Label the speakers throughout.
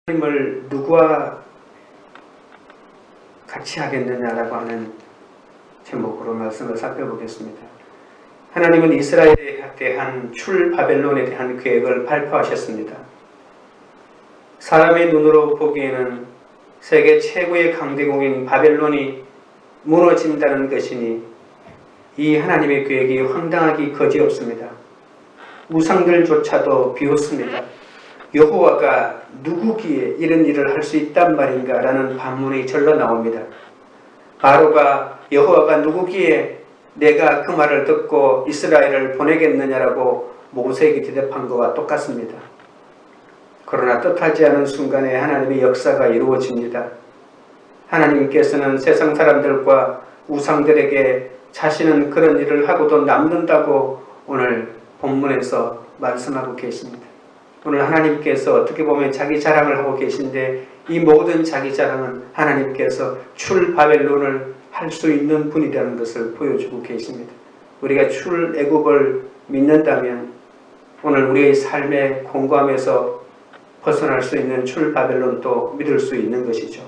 Speaker 1: 하나님을 누구와 같이 하겠느냐라고 하는 제목으로 말씀을 살펴보겠습니다. 하나님은 이스라엘에 대한 출바벨론에 대한 계획을 발표하셨습니다. 사람의 눈으로 보기에는 세계 최고의 강대국인 바벨론이 무너진다는 것이니 이 하나님의 계획이 황당하기 거지없습니다. 우상들조차도 비웃습니다. 여호와가 누구기에 이런 일을 할 수 있단 말인가 라는 반문이 절로 나옵니다. 바로가 여호와가 누구기에 내가 그 말을 듣고 이스라엘을 보내겠느냐라고 모세에게 대답한 것과 똑같습니다. 그러나 뜻하지 않은 순간에 하나님의 역사가 이루어집니다. 하나님께서는 세상 사람들과 우상들에게 자신은 그런 일을 하고도 남는다고 오늘 본문에서 말씀하고 계십니다. 오늘 하나님께서 어떻게 보면 자기 자랑을 하고 계신데 이 모든 자기 자랑은 하나님께서 출바벨론을 할 수 있는 분이라는 것을 보여주고 계십니다. 우리가 출애굽을 믿는다면 오늘 우리의 삶의 공고함에서 벗어날 수 있는 출바벨론도 믿을 수 있는 것이죠.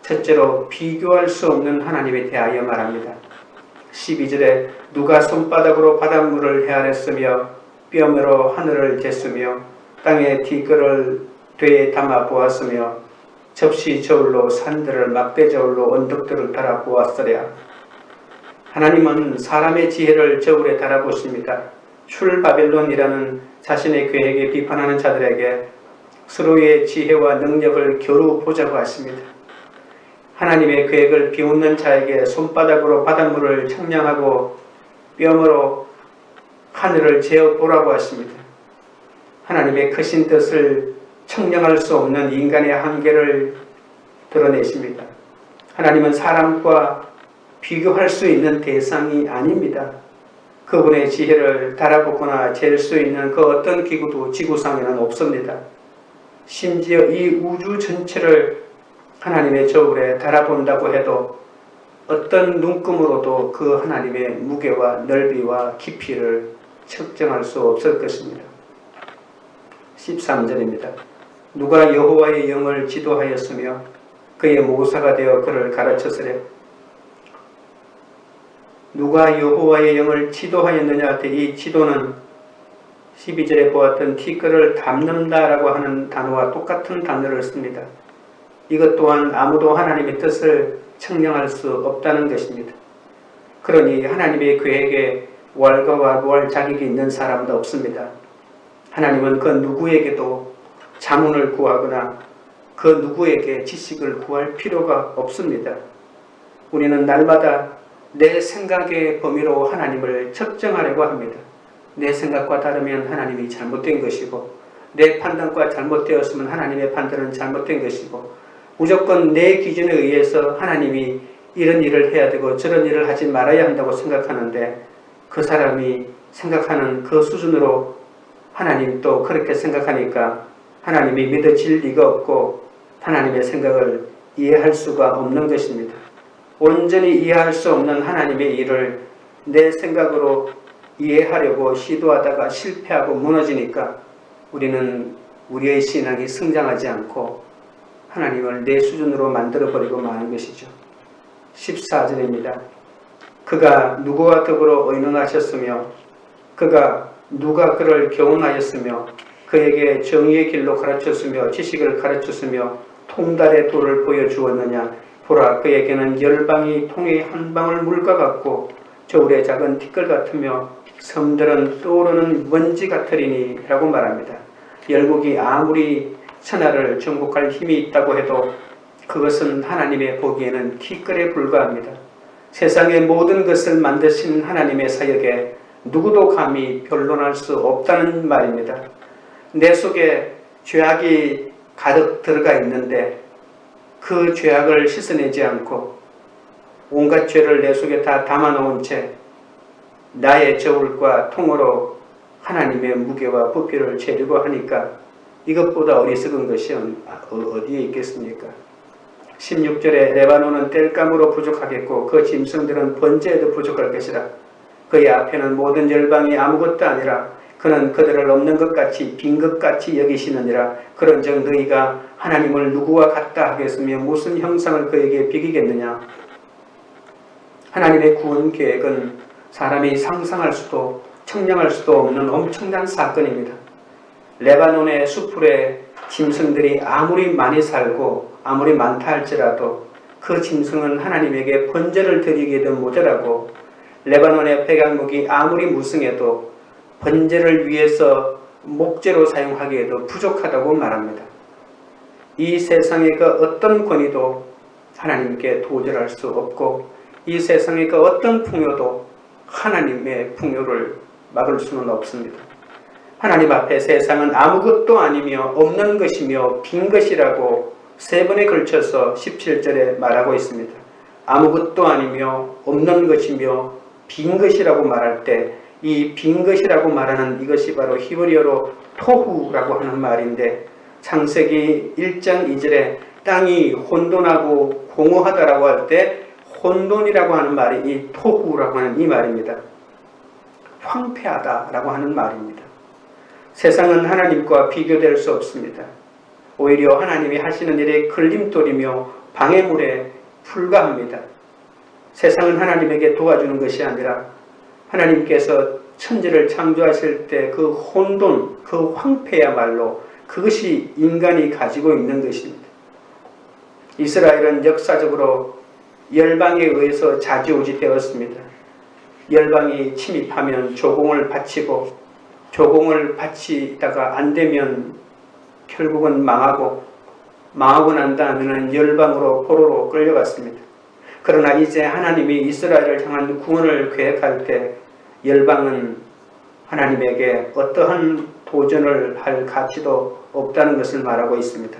Speaker 1: 첫째로 비교할 수 없는 하나님에 대하여 말합니다. 12절에 누가 손바닥으로 바닷물을 헤아렸으며 뼘으로 하늘을 쟀으며 땅에 티끌을 되에 담아 보았으며 접시 저울로 산들을 막대 저울로 언덕들을 달아 보았으랴. 하나님은 사람의 지혜를 저울에 달아보십니다. 출바벨론이라는 자신의 계획에 비판하는 자들에게 서로의 지혜와 능력을 겨루 보자고 하십니다. 하나님의 계획을 비웃는 자에게 손바닥으로 바닷물을 청량하고 뼘으로 하늘을 재어보라고 하십니다. 하나님의 크신 뜻을 청량할 수 없는 인간의 한계를 드러내십니다. 하나님은 사람과 비교할 수 있는 대상이 아닙니다. 그분의 지혜를 달아보거나 잴 수 있는 그 어떤 기구도 지구상에는 없습니다. 심지어 이 우주 전체를 하나님의 저울에 달아본다고 해도 어떤 눈금으로도 그 하나님의 무게와 넓이와 깊이를 측정할 수 없을 것입니다. 13절입니다. 누가 여호와의 영을 지도하였으며 그의 모사가 되어 그를 가르쳤으랴. 누가 여호와의 영을 지도하였느냐. 이 지도는 12절에 보았던 티끌을 담는다라고 하는 단어와 똑같은 단어를 씁니다. 이것 또한 아무도 하나님의 뜻을 청량할 수 없다는 것입니다. 그러니 하나님의 계획에 왈가왈부할 자격이 있는 사람도 없습니다. 하나님은 그 누구에게도 자문을 구하거나 그 누구에게 지식을 구할 필요가 없습니다. 우리는 날마다 내 생각의 범위로 하나님을 측정하려고 합니다. 내 생각과 다르면 하나님이 잘못된 것이고 내 판단과 잘못되었으면 하나님의 판단은 잘못된 것이고 무조건 내 기준에 의해서 하나님이 이런 일을 해야 되고 저런 일을 하지 말아야 한다고 생각하는데 그 사람이 생각하는 그 수준으로 하나님도 그렇게 생각하니까 하나님이 믿어질 리가 없고 하나님의 생각을 이해할 수가 없는 것입니다. 온전히 이해할 수 없는 하나님의 일을 내 생각으로 이해하려고 시도하다가 실패하고 무너지니까 우리는 우리의 신앙이 성장하지 않고 하나님을 내 수준으로 만들어버리고 마는 것이죠. 14절입니다. 그가 누구와 더불어 의논하셨으며 그가 누가 그를 교훈하였으며 그에게 정의의 길로 가르쳤으며 지식을 가르쳤으며 통달의 도를 보여주었느냐. 보라, 그에게는 열방이 통의 한 방울 물과 같고 저울의 작은 티끌 같으며 섬들은 떠오르는 먼지 같으리니 라고 말합니다. 열국이 아무리 천하를 정복할 힘이 있다고 해도 그것은 하나님의 보기에는 티끌에 불과합니다. 세상의 모든 것을 만드신 하나님의 사역에 누구도 감히 변론할 수 없다는 말입니다. 내 속에 죄악이 가득 들어가 있는데 그 죄악을 씻어내지 않고 온갖 죄를 내 속에 다 담아놓은 채 나의 저울과 통으로 하나님의 무게와 부피를 재려고 하니까 이것보다 어리석은 것이 어디에 있겠습니까? 16절에 레바논은 땔감으로 부족하겠고 그 짐승들은 번제에도 부족할 것이라. 그의 앞에는 모든 열방이 아무것도 아니라 그는 그들을 없는 것 같이 빈 것 같이 여기시느니라. 그런즉 너희가 하나님을 누구와 같다 하겠으며 무슨 형상을 그에게 비기겠느냐. 하나님의 구원 계획은 사람이 상상할 수도 청량할 수도 없는 엄청난 사건입니다. 레바논의 수풀에 짐승들이 아무리 많이 살고 아무리 많다 할지라도 그 짐승은 하나님에게 번제를 드리기에도 모자라고, 레바논의 백악목이 아무리 무성해도 번제를 위해서 목재로 사용하기에도 부족하다고 말합니다. 이 세상의 그 어떤 권위도 하나님께 도전할 수 없고, 이 세상의 그 어떤 풍요도 하나님의 풍요를 막을 수는 없습니다. 하나님 앞에 세상은 아무것도 아니며 없는 것이며 빈 것이라고 3번에 걸쳐서 17절에 말하고 있습니다. 아무것도 아니며 없는 것이며 빈 것이라고 말할 때 이 빈 것이라고 말하는 이것이 바로 히브리어로 토후라고 하는 말인데, 창세기 1장 2절에 땅이 혼돈하고 공허하다라고 할 때 혼돈이라고 하는 말이 이 토후라고 하는 이 말입니다. 황폐하다라고 하는 말입니다. 세상은 하나님과 비교될 수 없습니다. 오히려 하나님이 하시는 일에 걸림돌이며 방해물에 불과합니다. 세상은 하나님에게 도와주는 것이 아니라 하나님께서 천지를 창조하실 때 그 혼돈, 그 황폐야말로 그것이 인간이 가지고 있는 것입니다. 이스라엘은 역사적으로 열방에 의해서 좌지우지되었습니다. 열방이 침입하면 조공을 바치고, 조공을 바치다가 안되면 결국은 망하고 난 다음에는 열방으로 포로로 끌려갔습니다. 그러나 이제 하나님이 이스라엘을 향한 구원을 계획할 때 열방은 하나님에게 어떠한 도전을 할 가치도 없다는 것을 말하고 있습니다.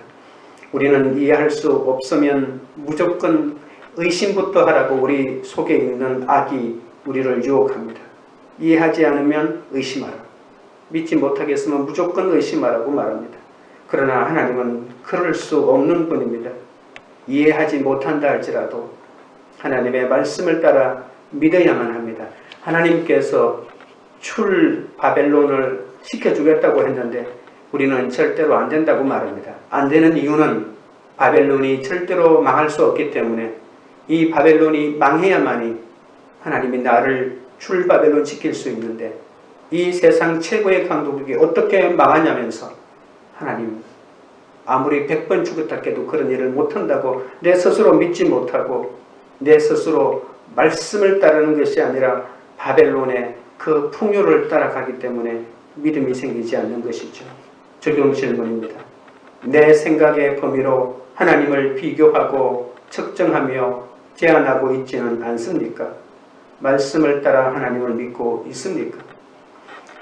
Speaker 1: 우리는 이해할 수 없으면 무조건 의심부터 하라고 우리 속에 있는 악이 우리를 유혹합니다. 이해하지 않으면 의심하라. 믿지 못하겠으면 무조건 의심하라고 말합니다. 그러나 하나님은 그럴 수 없는 분입니다. 이해하지 못한다 할지라도 하나님의 말씀을 따라 믿어야만 합니다. 하나님께서 출 바벨론을 시켜주겠다고 했는데 우리는 절대로 안 된다고 말합니다. 안 되는 이유는 바벨론이 절대로 망할 수 없기 때문에, 이 바벨론이 망해야만이 하나님이 나를 출 바벨론 시킬 수 있는데, 이 세상 최고의 강도국이 어떻게 망하냐면서 하나님 아무리 100번 죽었다 해도 그런 일을 못한다고 내 스스로 믿지 못하고 내 스스로 말씀을 따르는 것이 아니라 바벨론의 그 풍요를 따라가기 때문에 믿음이 생기지 않는 것이죠. 적용 질문입니다. 내 생각의 범위로 하나님을 비교하고 측정하며 제한하고 있지는 않습니까? 말씀을 따라 하나님을 믿고 있습니까?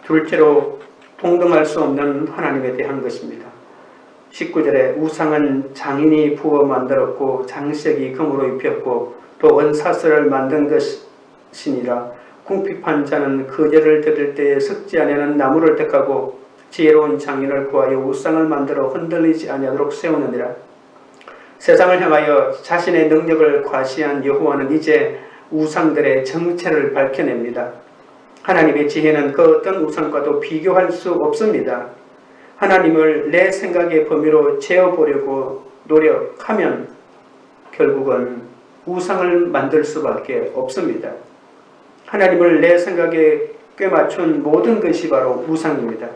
Speaker 1: 둘째로 동등할 수 없는 하나님에 대한 것입니다. 19절에 우상은 장인이 부어 만들었고 장식이 금으로 입혔고 또 원사슬을 만든 것이니라. 궁핍한 자는 그 죄를 드릴 때에 썩지 아니하는 나무를 택하고 지혜로운 장인을 구하여 우상을 만들어 흔들리지 아니하도록 세우느니라. 세상을 향하여 자신의 능력을 과시한 여호와는 이제 우상들의 정체를 밝혀냅니다. 하나님의 지혜는 그 어떤 우상과도 비교할 수 없습니다. 하나님을 내 생각의 범위로 재어보려고 노력하면 결국은 우상을 만들 수밖에 없습니다. 하나님을 내 생각에 꿰맞춘 모든 것이 바로 우상입니다.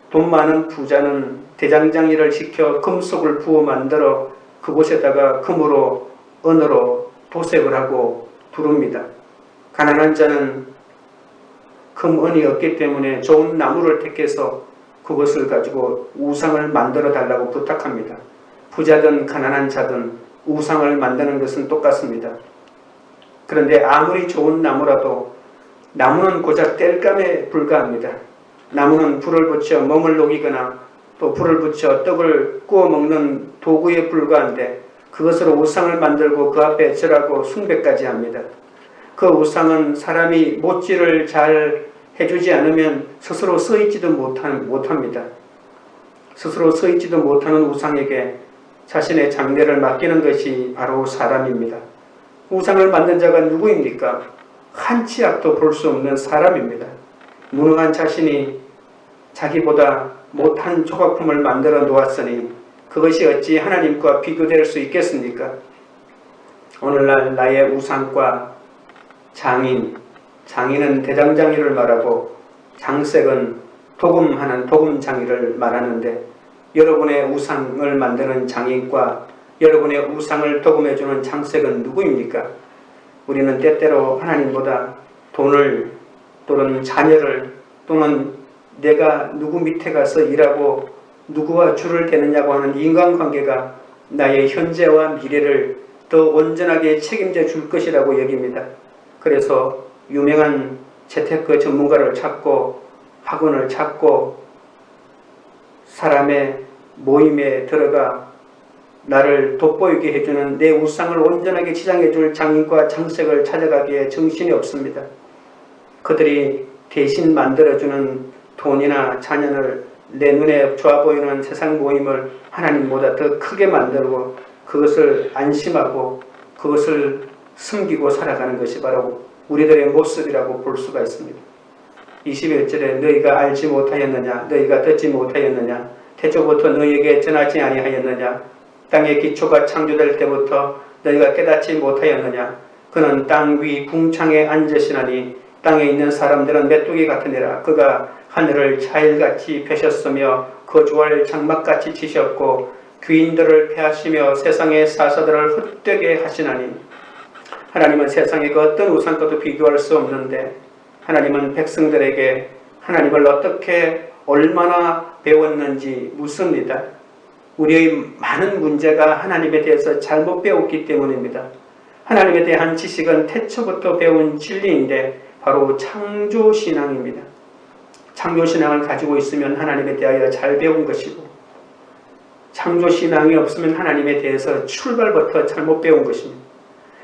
Speaker 1: 돈 많은 부자는 대장장이를 시켜 금속을 부어 만들어 그곳에다가 금으로 은으로 도색을 하고 두릅니다. 가난한 자는 금, 은이 없기 때문에 좋은 나무를 택해서 그것을 가지고 우상을 만들어 달라고 부탁합니다. 부자든 가난한 자든 우상을 만드는 것은 똑같습니다. 그런데 아무리 좋은 나무라도 나무는 고작 땔감에 불과합니다. 나무는 불을 붙여 멍을 녹이거나 또 불을 붙여 떡을 구워 먹는 도구에 불과한데 그것으로 우상을 만들고 그 앞에 절하고 숭배까지 합니다. 그 우상은 사람이 못질을 잘 해주지 않으면 스스로 서있지도 못합니다. 스스로 서있지도 못하는 우상에게 자신의 장래를 맡기는 것이 바로 사람입니다. 우상을 만든 자가 누구입니까? 한 치 앞도 볼 수 없는 사람입니다. 무능한 자신이 자기보다 못한 조각품을 만들어 놓았으니 그것이 어찌 하나님과 비교될 수 있겠습니까? 오늘날 나의 우상과 장인은 대장장이를 말하고 장색은 도금하는 도금장이를 말하는데, 여러분의 우상을 만드는 장인과 여러분의 우상을 도금해주는 장색은 누구입니까? 우리는 때때로 하나님보다 돈을 또는 자녀를 또는 내가 누구 밑에 가서 일하고 누구와 줄을 대느냐고 하는 인간관계가 나의 현재와 미래를 더 온전하게 책임져 줄 것이라고 여깁니다. 그래서 유명한 재테크 전문가를 찾고 학원을 찾고 사람의 모임에 들어가 나를 돋보이게 해주는 내 우상을 온전하게 치장해 줄 장인과 장색을 찾아가기에 정신이 없습니다. 그들이 대신 만들어주는 돈이나 자녀를 내 눈에 좋아 보이는 세상 모임을 하나님보다 더 크게 만들고 그것을 안심하고 그것을 숨기고 살아가는 것이 바로 우리들의 모습이라고 볼 수가 있습니다. 21절에 너희가 알지 못하였느냐, 너희가 듣지 못하였느냐, 태초부터 너희에게 전하지 아니하였느냐, 땅의 기초가 창조될 때부터 너희가 깨닫지 못하였느냐, 그는 땅 위 궁창에 앉으시나니 땅에 있는 사람들은 메뚜기 같으니라. 그가 하늘을 자일같이 펴셨으며 거주할 장막같이 치셨고 귀인들을 패하시며 세상의 사사들을 헛되게 하시나니. 하나님은 세상의 그 어떤 우상과도 비교할 수 없는데 하나님은 백성들에게 하나님을 어떻게 얼마나 배웠는지 묻습니다. 우리의 많은 문제가 하나님에 대해서 잘못 배웠기 때문입니다. 하나님에 대한 지식은 태초부터 배운 진리인데 바로 창조신앙입니다. 창조신앙을 가지고 있으면 하나님에 대하여 잘 배운 것이고, 창조신앙이 없으면 하나님에 대해서 출발부터 잘못 배운 것입니다.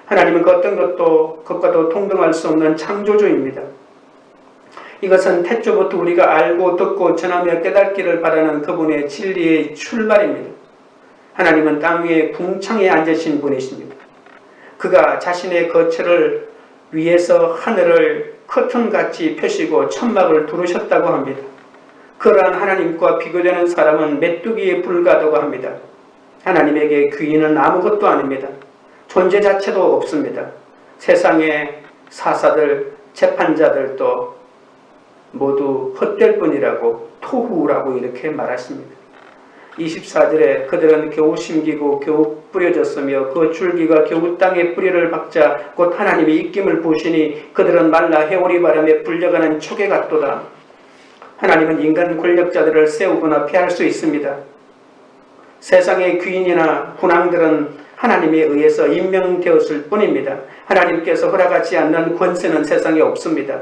Speaker 1: 하나님은 그 어떤 것과도 동등할 수 없는 창조주입니다. 이것은 태초부터 우리가 알고 듣고 전하며 깨닫기를 바라는 그분의 진리의 출발입니다. 하나님은 땅 위에 궁창에 앉으신 분이십니다. 그가 자신의 거처를 위에서 하늘을 커튼같이 펴시고 천막을 두르셨다고 합니다. 그러한 하나님과 비교되는 사람은 메뚜기에 불과하다고 합니다. 하나님에게 귀인은 아무것도 아닙니다. 존재 자체도 없습니다. 세상의 사사들, 재판자들도 모두 헛될 뿐이라고, 토후라고 이렇게 말하십니다. 24절에 그들은 겨우 심기고 겨우 뿌려졌으며 그 줄기가 겨우 땅에 뿌리를 박자 곧 하나님이 입김을 부으시니 그들은 말라 해오리 바람에 불려가는 초계 같도다. 하나님은 인간 권력자들을 세우거나 피할 수 있습니다. 세상의 귀인이나 군왕들은 하나님에 의해서 임명되었을 뿐입니다. 하나님께서 허락하지 않는 권세는 세상에 없습니다.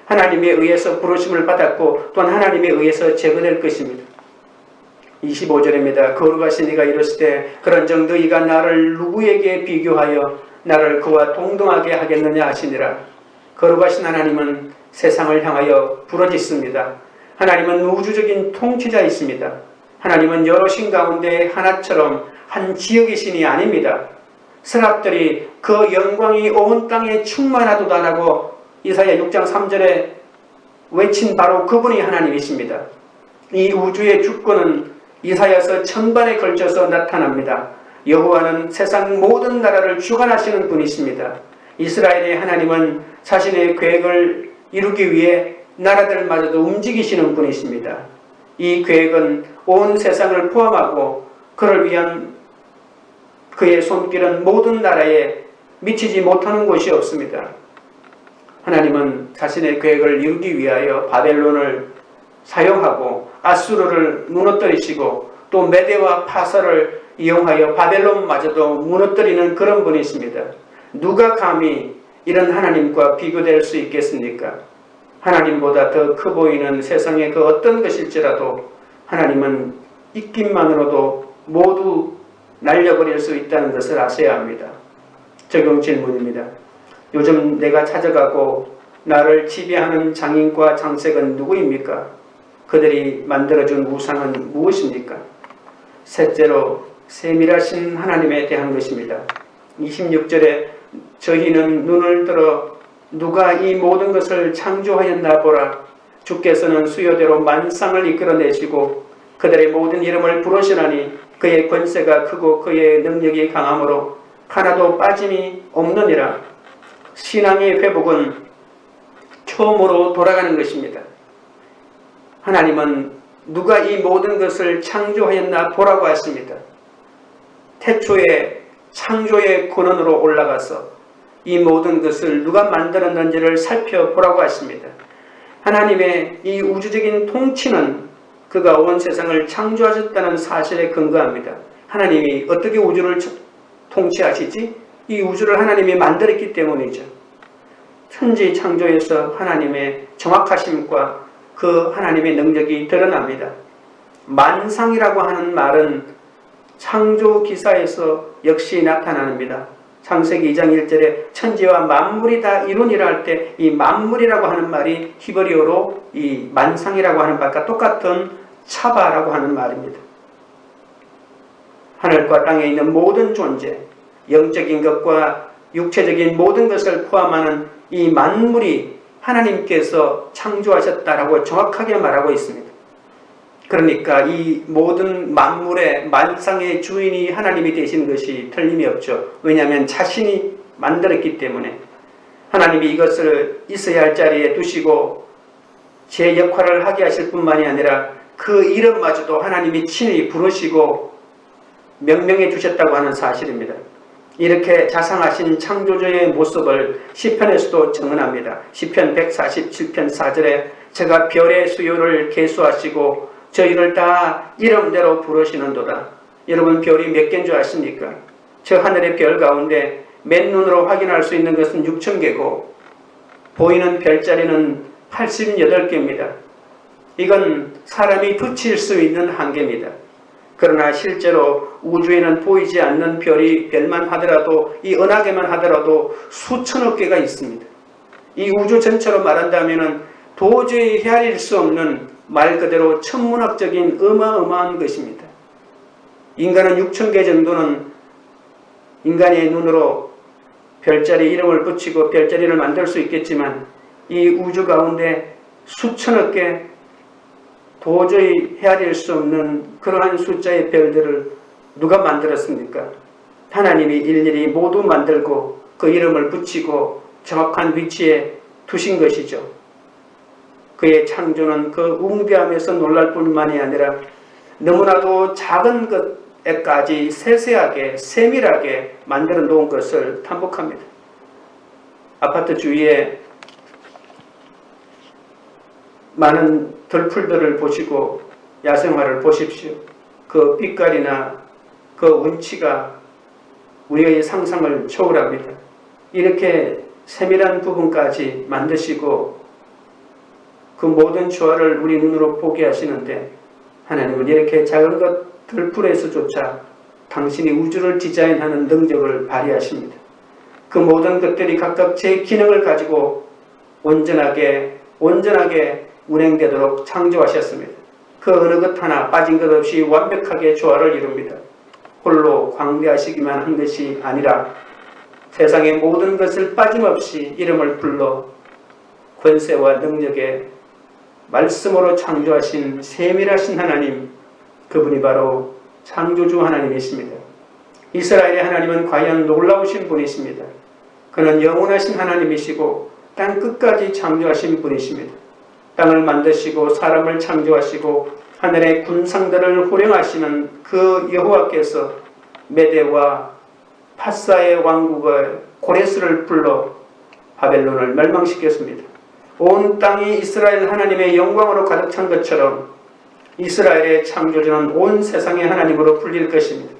Speaker 1: 하나님에 의해서 부르심을 받았고 또한 하나님에 의해서 제거될 것입니다. 25절입니다. 거룩하신 이가 이르시되 그런즉 너희가 나를 누구에게 비교하여 나를 그와 동등하게 하겠느냐 하시니라. 거룩하신 하나님은 세상을 향하여 부르짖습니다. 하나님은 우주적인 통치자이십니다. 하나님은 여러 신 가운데 하나처럼 한 지역의 신이 아닙니다. 스랍들이 그 영광이 온 땅에 충만하도다라고 이사야 6장 3절에 외친 바로 그분이 하나님이십니다. 이 우주의 주권은 이사야서 천반에 걸쳐서 나타납니다. 여호와는 세상 모든 나라를 주관하시는 분이십니다. 이스라엘의 하나님은 자신의 계획을 이루기 위해 나라들마저도 움직이시는 분이십니다. 이 계획은 온 세상을 포함하고 그를 위한 그의 손길은 모든 나라에 미치지 못하는 곳이 없습니다. 하나님은 자신의 계획을 이루기 위하여 바벨론을 사용하고 아수르를 무너뜨리시고 또 메대와 파사를 이용하여 바벨론마저도 무너뜨리는 그런 분이십니다. 누가 감히 이런 하나님과 비교될 수 있겠습니까? 하나님보다 더 커 보이는 세상의 그 어떤 것일지라도 하나님은 입김만으로도 모두 날려버릴 수 있다는 것을 아셔야 합니다. 적용 질문입니다. 요즘 내가 찾아가고 나를 지배하는 장인과 장색은 누구입니까? 그들이 만들어준 우상은 무엇입니까? 셋째로 세밀하신 하나님에 대한 것입니다. 26절에 저희는 눈을 들어 누가 이 모든 것을 창조하였나 보라. 주께서는 수요대로 만상을 이끌어내시고 그들의 모든 이름을 부르시나니 그의 권세가 크고 그의 능력이 강함으로 하나도 빠짐이 없느니라. 신앙의 회복은 처음으로 돌아가는 것입니다. 하나님은 누가 이 모든 것을 창조하였나 보라고 하십니다. 태초에 창조의 근원으로 올라가서 이 모든 것을 누가 만들었는지를 살펴보라고 하십니다. 하나님의 이 우주적인 통치는 그가 온 세상을 창조하셨다는 사실에 근거합니다. 하나님이 어떻게 우주를 통치하시지? 이 우주를 하나님이 만들었기 때문이죠. 천지 창조에서 하나님의 정확하심과 그 하나님의 능력이 드러납니다. 만상이라고 하는 말은 창조 기사에서 역시 나타납니다. 창세기 2장 1절에 천지와 만물이 다 이루니라 할 때 이 만물이라고 하는 말이 히브리어로 이 만상이라고 하는 말과 똑같은 차바라고 하는 말입니다. 하늘과 땅에 있는 모든 존재, 영적인 것과 육체적인 모든 것을 포함하는 이 만물이 하나님께서 창조하셨다라고 정확하게 말하고 있습니다. 그러니까 이 모든 만물의 만상의 주인이 하나님이 되신 것이 틀림이 없죠. 왜냐하면 자신이 만들었기 때문에 하나님이 이것을 있어야 할 자리에 두시고 제 역할을 하게 하실 뿐만이 아니라 그 이름마저도 하나님이 친히 부르시고 명명해 주셨다고 하는 사실입니다. 이렇게 자상하신 창조주의 모습을 시편에서도 증언합니다. 시편 147편 4절에 제가 별의 수요를 계수하시고 저희를 다 이름대로 부르시는도다. 여러분 별이 몇 개인 줄 아십니까? 저 하늘의 별 가운데 맨눈으로 확인할 수 있는 것은 6,000개고 보이는 별자리는 88개입니다. 이건 사람이 붙일 수 있는 한계입니다. 그러나 실제로 우주에는 보이지 않는 별만 하더라도 이 은하계만 하더라도 수천억 개가 있습니다. 이 우주 전체로 말한다면 도저히 헤아릴 수 없는 말 그대로 천문학적인 어마어마한 것입니다. 인간은 6,000개 정도는 인간의 눈으로 별자리 이름을 붙이고 별자리를 만들 수 있겠지만 이 우주 가운데 수천억 개 도저히 헤아릴 수 없는 그러한 숫자의 별들을 누가 만들었습니까? 하나님이 일일이 모두 만들고 그 이름을 붙이고 정확한 위치에 두신 것이죠. 그의 창조는 그 웅비함에서 놀랄 뿐만이 아니라 너무나도 작은 것에까지 세세하게 세밀하게 만들어 놓은 것을 탐복합니다. 아파트 주위에 많은 들풀들을 보시고 야생화를 보십시오. 그 빛깔이나 그 운치가 우리의 상상을 초월합니다. 이렇게 세밀한 부분까지 만드시고 그 모든 조화를 우리 눈으로 보게 하시는데 하나님은 이렇게 작은 것 들풀에서조차 당신이 우주를 디자인하는 능력을 발휘하십니다. 그 모든 것들이 각각 제 기능을 가지고 온전하게 운행되도록 창조하셨습니다. 그 어느 것 하나 빠진 것 없이 완벽하게 조화를 이룹니다. 홀로 광대하시기만 한 것이 아니라 세상의 모든 것을 빠짐없이 이름을 불러 권세와 능력에 말씀으로 창조하신 세밀하신 하나님, 그분이 바로 창조주 하나님이십니다. 이스라엘의 하나님은 과연 놀라우신 분이십니다. 그는 영원하신 하나님이시고 땅 끝까지 창조하신 분이십니다. 땅을 만드시고 사람을 창조하시고 하늘의 군상들을 호령하시는 그 여호와께서 메대와 파사의 왕국의 고레스를 불러 바벨론을 멸망시켰습니다. 온 땅이 이스라엘 하나님의 영광으로 가득 찬 것처럼 이스라엘의 창조주는 온 세상의 하나님으로 불릴 것입니다.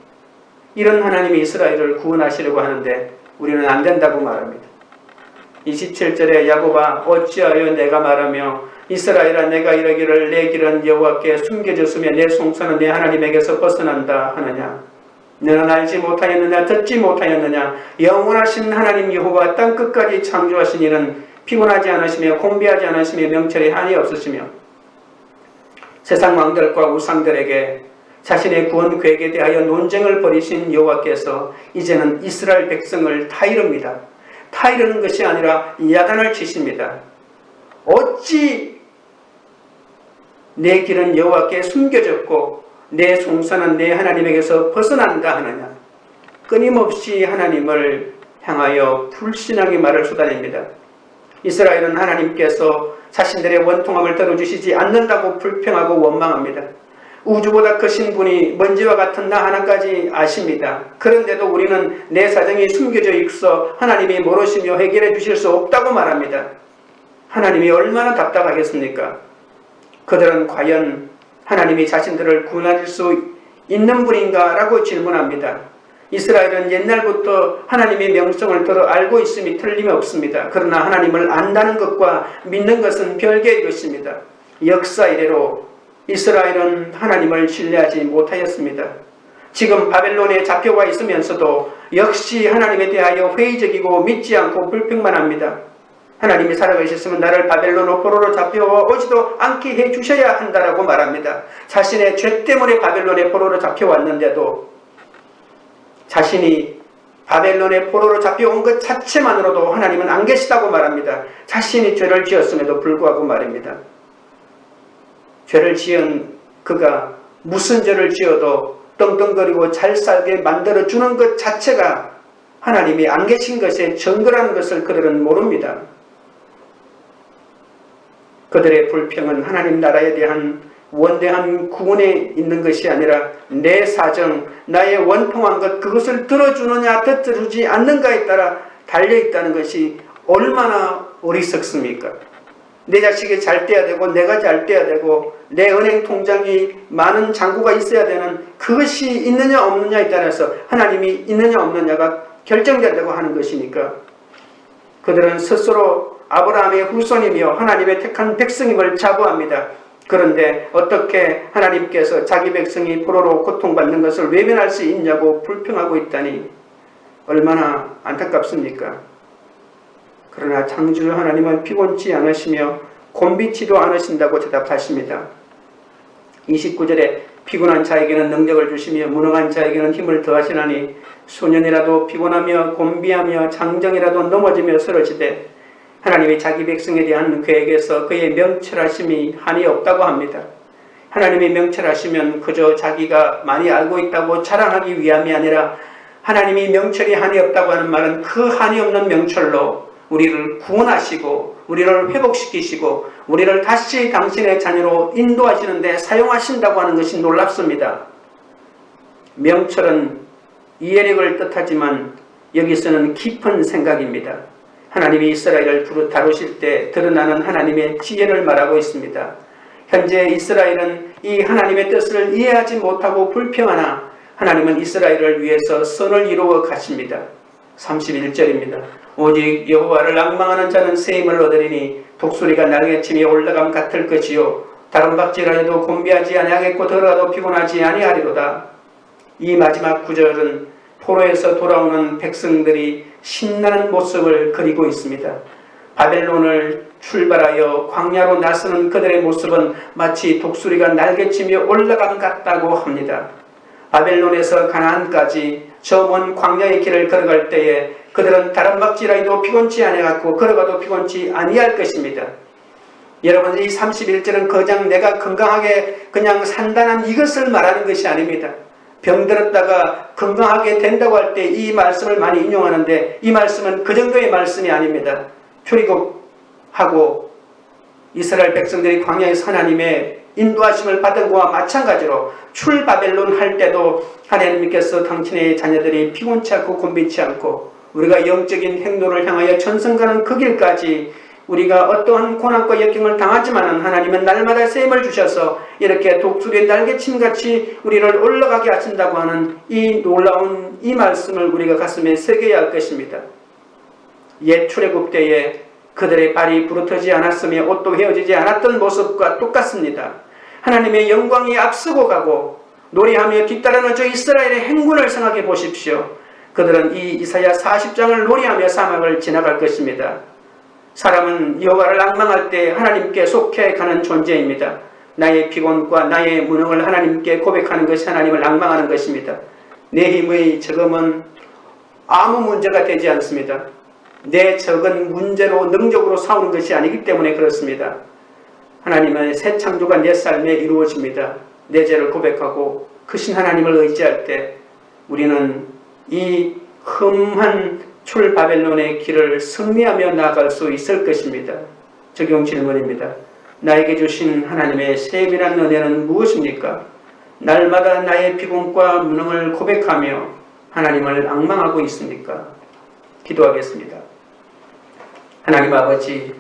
Speaker 1: 이런 하나님이 이스라엘을 구원하시려고 하는데 우리는 안 된다고 말합니다. 27절에 야곱아 어찌하여 내가 말하며 이스라엘아 내가 이르기를 내 길은 여호와께 숨겨졌으며 내 송사는 내 하나님에게서 벗어난다 하느냐. 너는 알지 못하였느냐 듣지 못하였느냐. 영원하신 하나님 여호와 땅끝까지 창조하신 이는 피곤하지 않으시며 공비하지 않으시며 명철에 한이 없으시며 세상 왕들과 우상들에게 자신의 구원 계획에 대하여 논쟁을 벌이신 여호와께서 이제는 이스라엘 백성을 타이릅니다. 타이르는 것이 아니라 야단을 치십니다. 어찌 내 길은 여호와께 숨겨졌고 내 송사는 내 하나님에게서 벗어난다 하느냐. 끊임없이 하나님을 향하여 불신하게 말을 쏟아냅니다. 이스라엘은 하나님께서 자신들의 원통함을 들어주시지 않는다고 불평하고 원망합니다. 우주보다 크신 분이 먼지와 같은 나 하나까지 아십니다. 그런데도 우리는 내 사정이 숨겨져 있어 하나님이 모르시며 해결해 주실 수 없다고 말합니다. 하나님이 얼마나 답답하겠습니까? 그들은 과연 하나님이 자신들을 구원하실 수 있는 분인가? 라고 질문합니다. 이스라엘은 옛날부터 하나님의 명성을 들어 알고 있음이 틀림없습니다. 그러나 하나님을 안다는 것과 믿는 것은 별개의 것입니다. 역사 이래로 이스라엘은 하나님을 신뢰하지 못하였습니다. 지금 바벨론에 잡혀와 있으면서도 역시 하나님에 대하여 회의적이고 믿지 않고 불평만 합니다. 하나님이 살아계셨으면 나를 바벨론 포로로 잡혀와 오지도 않게 해주셔야 한다라고 말합니다. 자신의 죄 때문에 바벨론에 포로로 잡혀왔는데도 자신이 바벨론의 포로로 잡혀온 것 자체만으로도 하나님은 안 계시다고 말합니다. 자신이 죄를 지었음에도 불구하고 말입니다. 죄를 지은 그가 무슨 죄를 지어도 떵떵거리고 잘 살게 만들어주는 것 자체가 하나님이 안 계신 것의 증거라는 것을 그들은 모릅니다. 그들의 불평은 하나님 나라에 대한 원대한 구원에 있는 것이 아니라 내 사정, 나의 원통한 것, 그것을 들어주느냐 듣어주지 않는가에 따라 달려있다는 것이 얼마나 어리석습니까? 내 자식이 잘 돼야 되고 내가 잘 돼야 되고 내 은행 통장이 많은 잔고가 있어야 되는 그것이 있느냐 없느냐에 따라서 하나님이 있느냐 없느냐가 결정된다고 하는 것이니까 그들은 스스로 아브라함의 후손이며 하나님의 택한 백성임을 자부합니다. 그런데 어떻게 하나님께서 자기 백성이 포로로 고통받는 것을 외면할 수 있냐고 불평하고 있다니 얼마나 안타깝습니까? 그러나 창조주 하나님은 피곤치 않으시며 곤비치도 않으신다고 대답하십니다. 29절에 피곤한 자에게는 능력을 주시며 무능한 자에게는 힘을 더하시나니 소년이라도 피곤하며 곤비하며 장정이라도 넘어지며 쓰러지되 하나님이 자기 백성에 대한 계획에서 그의 명철하심이 한이 없다고 합니다. 하나님이 명철하시면 그저 자기가 많이 알고 있다고 자랑하기 위함이 아니라 하나님이 명철이 한이 없다고 하는 말은 그 한이 없는 명철로 우리를 구원하시고 우리를 회복시키시고 우리를 다시 당신의 자녀로 인도하시는데 사용하신다고 하는 것이 놀랍습니다. 명철은 이해력을 뜻하지만 여기서는 깊은 생각입니다. 하나님이 이스라엘을 다루실 때 드러나는 하나님의 지혜를 말하고 있습니다. 현재 이스라엘은 이 하나님의 뜻을 이해하지 못하고 불평하나 하나님은 이스라엘을 위해서 선을 이루어 가십니다. 31절입니다. 오직 여호와를 앙망하는 자는 새 힘을 얻으리니 독수리가 날개치며 올라감 같을 것이요 다른 박질하여도 곤비하지 아니하겠고 들어가도 피곤하지 아니하리로다. 이 마지막 구절은 포로에서 돌아오는 백성들이 신나는 모습을 그리고 있습니다. 바벨론을 출발하여 광야로 나서는 그들의 모습은 마치 독수리가 날개치며 올라감 같다고 합니다. 바벨론에서 가나안까지 저 먼 광야의 길을 걸어갈 때에 그들은 다른 박질하여도 피곤치 아니하고 걸어가도 피곤치 아니할 것입니다. 여러분, 이 31절은 거장 내가 건강하게 그냥 산다는 이것을 말하는 것이 아닙니다. 병들었다가 건강하게 된다고 할 때 이 말씀을 많이 인용하는데 이 말씀은 그 정도의 말씀이 아닙니다. 출애굽하고 이스라엘 백성들이 광야에서 하나님의 인도하심을 받은 것과 마찬가지로 출바벨론 할 때도 하나님께서 당신의 자녀들이 피곤치 않고 곤비치 않고 우리가 영적인 행로를 향하여 전승가는 그 길까지 우리가 어떠한 고난과 역경을 당하지만 하나님은 날마다 새 힘을 주셔서 이렇게 독수리의 날개침같이 우리를 올라가게 하신다고 하는 이 놀라운 이 말씀을 우리가 가슴에 새겨야 할 것입니다. 옛 출애굽 때에 그들의 발이 부르트지 않았으며 옷도 헤어지지 않았던 모습과 똑같습니다. 하나님의 영광이 앞서고 가고 노래하며 뒤따르는 저 이스라엘의 행군을 생각해 보십시오. 그들은 이 이사야 40장을 노래하며 사막을 지나갈 것입니다. 사람은 여호와를 앙망할 때 하나님께 속해 가는 존재입니다. 나의 피곤과 나의 무능을 하나님께 고백하는 것이 하나님을 앙망하는 것입니다. 내 힘의 적음은 아무 문제가 되지 않습니다. 내 적은 문제로 능력으로 싸우는 것이 아니기 때문에 그렇습니다. 하나님의 새 창조가 내 삶에 이루어집니다. 내 죄를 고백하고 크신 하나님을 의지할 때 우리는 이 험한 출바벨론의 길을 승리하며 나아갈 수 있을 것입니다. 적용 질문입니다. 나에게 주신 하나님의 세밀한 은혜는 무엇입니까? 날마다 나의 비공과 무능을 고백하며 하나님을 앙망하고 있습니까? 기도하겠습니다. 하나님 아버지,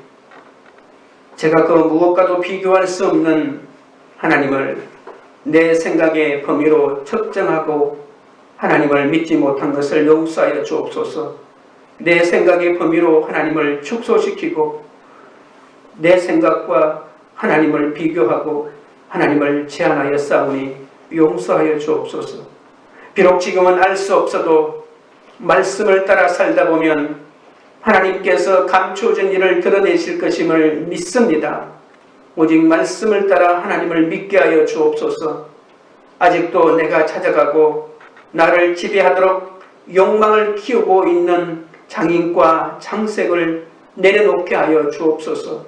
Speaker 1: 제가 그 무엇과도 비교할 수 없는 하나님을 내 생각의 범위로 측정하고 하나님을 믿지 못한 것을 용서하여 주옵소서. 내 생각의 범위로 하나님을 축소시키고 내 생각과 하나님을 비교하고 하나님을 제한하여 싸우니 용서하여 주옵소서. 비록 지금은 알 수 없어도 말씀을 따라 살다 보면 하나님께서 감추어진 일을 드러내실 것임을 믿습니다. 오직 말씀을 따라 하나님을 믿게 하여 주옵소서. 아직도 내가 찾아가고 나를 지배하도록 욕망을 키우고 있는 장인과 창색을 내려놓게 하여 주옵소서.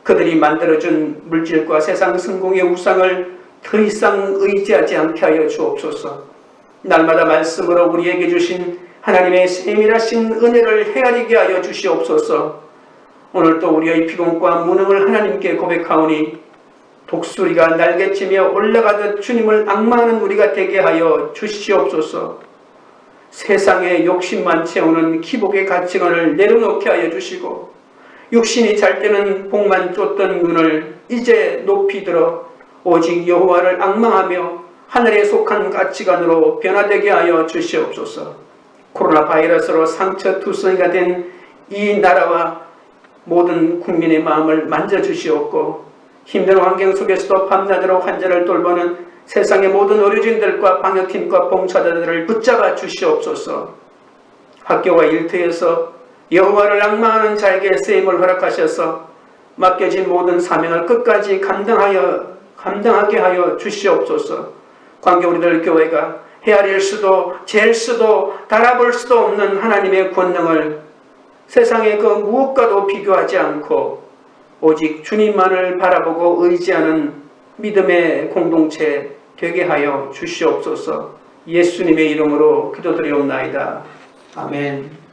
Speaker 1: 그들이 만들어준 물질과 세상 성공의 우상을 더 이상 의지하지 않게 하여 주옵소서. 날마다 말씀으로 우리에게 주신 하나님의 세밀하신 은혜를 헤아리게 하여 주시옵소서. 오늘도 우리의 피곤과 무능을 하나님께 고백하오니 독수리가 날개치며 올라가듯 주님을 앙망하는 우리가 되게 하여 주시옵소서. 세상의 욕심만 채우는 기복의 가치관을 내려놓게 하여 주시고 육신이 잘 때는 복만 쫓던 눈을 이제 높이 들어 오직 여호와를 앙망하며 하늘에 속한 가치관으로 변화되게 하여 주시옵소서. 코로나 바이러스로 상처투성이가 된 이 나라와 모든 국민의 마음을 만져주시옵고 힘든 환경 속에서도 밤낮으로 환자를 돌보는 세상의 모든 의료진들과 방역팀과 봉사자들을 붙잡아 주시옵소서. 학교와 일터에서 여호와를 앙망하는 자에게 쓰임을 허락하셔서 맡겨진 모든 사명을 끝까지 감당하게 하여 주시옵소서. 관계 우리들 교회가 헤아릴 수도 잴 수도 달아볼 수도 없는 하나님의 권능을 세상의 그 무엇과도 비교하지 않고 오직 주님만을 바라보고 의지하는 믿음의 공동체 되게 하여 주시옵소서. 예수님의 이름으로 기도드리옵나이다. 아멘.